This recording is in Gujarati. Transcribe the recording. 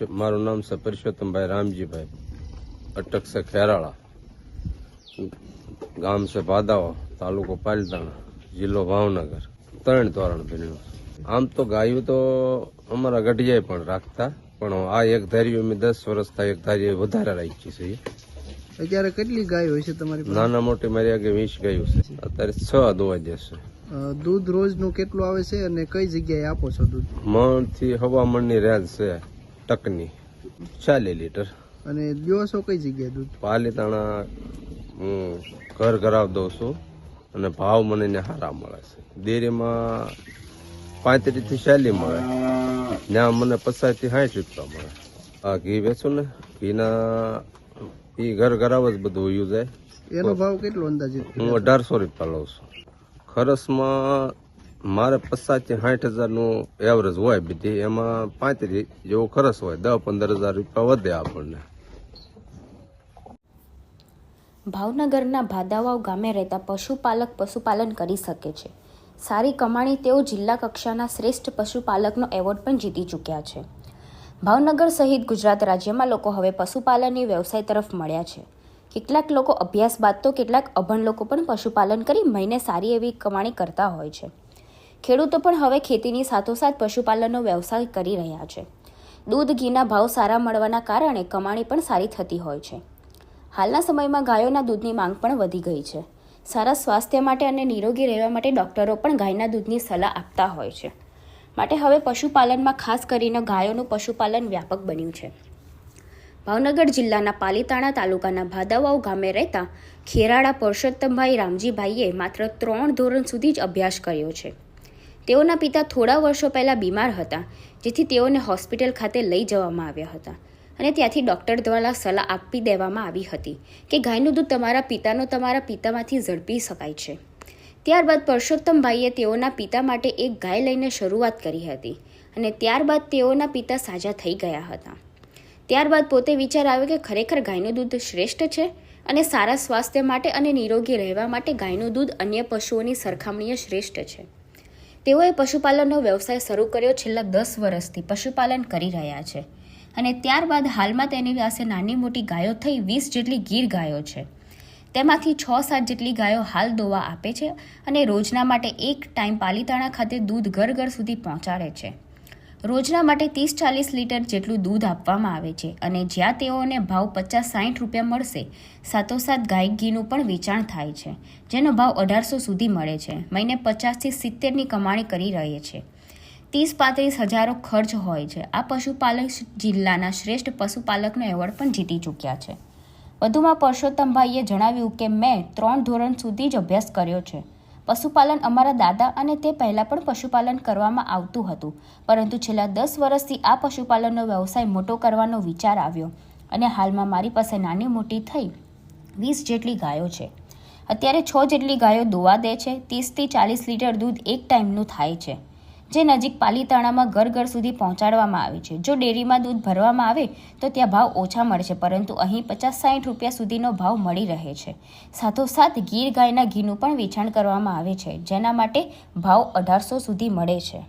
મારું નામ છે પરસોત્તમભાઈ રામજીભાઈ, અટક છે ખેરાળા, ગામ છે ભાદાવા, તાલુકો પાલીતાણા, જિલ્લો ભાવનગર, 3 ધોરણ ભણ્યો. આમ તો ગાયું તો અમારા ગઢિયાએ પણ રાખતા, પણ આ એક ધારીઓ મેં 10 વર્ષથી એક ધારી વધારે રાખી છે. અત્યારે કેટલી ગાયો હોય છે તમારી પાસે? નાના મોટી મારી આગળ 20 ગાયું છે. અત્યારે 6 દોવા જશે. દૂધ રોજનું કેટલું આવે છે અને કઈ જગ્યાએ આપો છો દૂધ? મણથી હવામણની રેન્જ છે ટકની 40 લીટર. અને દિવસો કઈ જગ્યાએ દૂધ? પાલીતાણા હું ઘર ઘરાવ દઉં છું અને ભાવ મને ને સારા મળે છે. ડેરીમાં 35 થી 40 મળે, ત્યાં મને 50 થી 60 રૂપિયા મળે. આ ઘી વેચું ને, ઘીના એ ઘર ઘરાવ જ બધું વયું જાય. એનો ભાવ કેટલો અંદાજિત? હું 1800 રૂપિયા લઉં છું. ખરસમાં મારે 50 થી 60 હજારનું એવરેજ હોય બધી, એમાં 35 જેવો ખરસ હોય, 10-15 હજાર રૂપિયા વધે આપણને. ભાવનગરના ભાદાવાવ ગામે રહેતા પશુપાલક પશુપાલન કરી શકે છે. સારી કમાણી તેઓ જિલ્લા કક્ષાના શ્રેષ્ઠ પશુપાલકનો એવોર્ડ પણ જીતી ચૂક્યા છે. ભાવનગર સહિત ગુજરાત રાજ્યમાં લોકો હવે પશુપાલનની વ્યવસાય તરફ મળ્યા છે. કેટલાક લોકો અભ્યાસ બાદ તો કેટલાક અભણ લોકો પણ પશુપાલન કરી મહિને સારી એવી કમાણી કરતા હોય છે. ખેડૂતો પણ હવે ખેતીની સાથોસાથ પશુપાલનનો વ્યવસાય કરી રહ્યા છે. દૂધ ઘીના ભાવ સારા મળવાના કારણે કમાણી પણ સારી થતી હોય છે. હાલના સમયમાં ગાયોના દૂધની માંગ પણ વધી ગઈ છે. સારા સ્વાસ્થ્ય માટે અને નિરોગી રહેવા માટે ડોક્ટરો પણ ગાયના દૂધની સલાહ આપતા હોય છે. માટે હવે પશુપાલનમાં ખાસ કરીને ગાયોનું પશુપાલન વ્યાપક બન્યું છે. ભાવનગર જિલ્લાના પાલીતાણા તાલુકાના ભાદાવાવ ગામે રહેતા ખેરાળા પરસોત્તમભાઈ રામજીભાઈએ માત્ર 3 ધોરણ સુધી જ અભ્યાસ કર્યો છે. તેઓના પિતા થોડા વર્ષો પહેલા બીમાર હતા, જેથી તેઓને હોસ્પિટલ ખાતે લઈ જવામાં આવ્યા હતા અને ત્યાંથી ડોક્ટર દ્વારા સલાહ આપી દેવામાં આવી હતી કે ગાયનું દૂધ તમારા પિતામાંથી ઝડપી શકાય છે. ત્યારબાદ પરસોત્તમભાઈએ તેઓના પિતા માટે એક ગાય લઈને શરૂઆત કરી હતી અને ત્યારબાદ તેઓના પિતા સાજા થઈ ગયા હતા. ત્યારબાદ પોતે વિચાર આવ્યો કે ખરેખર ગાયનું દૂધ શ્રેષ્ઠ છે અને સારા સ્વાસ્થ્ય માટે અને નિરોગી રહેવા માટે ગાયનું દૂધ અન્ય પશુઓની સરખામણીએ શ્રેષ્ઠ છે. તેઓએ પશુપાલનનો વ્યવસાય શરૂ કર્યો. છેલ્લા 10 વર્ષથી પશુપાલન કરી રહ્યા છે અને ત્યારબાદ હાલમાં તેની પાસે નાની મોટી ગાયો થઈ 20 જેટલી ગીર ગાયો છે. તેમાંથી 6-7 જેટલી ગાયો હાલ દોવા આપે છે અને રોજના માટે એક ટાઈમ પાલીતાણા ખાતે દૂધ ઘર સુધી પહોંચાડે છે. રોજના માટે 30-40 લીટર જેટલું દૂધ આપવામાં આવે છે અને જ્યાં તેઓને ભાવ 50-60 રૂપિયા મળશે, સાથોસાથ ગાય ઘીનું પણ વેચાણ થાય છે, જેનો ભાવ 1800 સુધી મળે છે. મહિને 50 થી 70ની કમાણી કરી રહે છે. 30-35 હજારો ખર્ચ હોય છે. આ પશુપાલક જિલ્લાના શ્રેષ્ઠ પશુપાલકનો એવોર્ડ પણ જીતી ચૂક્યા છે. વધુમાં પરસોત્તમભાઈએ જણાવ્યું કે મેં 3 ધોરણ સુધી જ અભ્યાસ કર્યો છે. પશુપાલન અમારા દાદા અને તે પહેલાં પણ પશુપાલન કરવામાં આવતું હતું, પરંતુ છેલ્લા 10 વર્ષથી આ પશુપાલનનો વ્યવસાય મોટો કરવાનો વિચાર આવ્યો અને હાલમાં મારી પાસે નાની મોટી થઈ 20 જેટલી ગાયો છે. અત્યારે 6 જેટલી ગાયો દોવા દે છે. 30 થી 40 લીટર દૂધ એક ટાઈમનું થાય છે, જે નજીક પાલીતાણામાં ઘર સુધી પહોંચાડવામાં આવે છે. જો ડેરીમાં દૂધ ભરવામાં આવે તો ત્યાં ભાવ ઓછા મળશે, પરંતુ અહીં 50-60 રૂપિયા સુધીનો ભાવ મળી રહે છે. સાથોસાથ ગીર ગાયના ઘીનું પણ વેચાણ કરવામાં આવે છે, જેના માટે ભાવ 1800 સુધી મળે છે.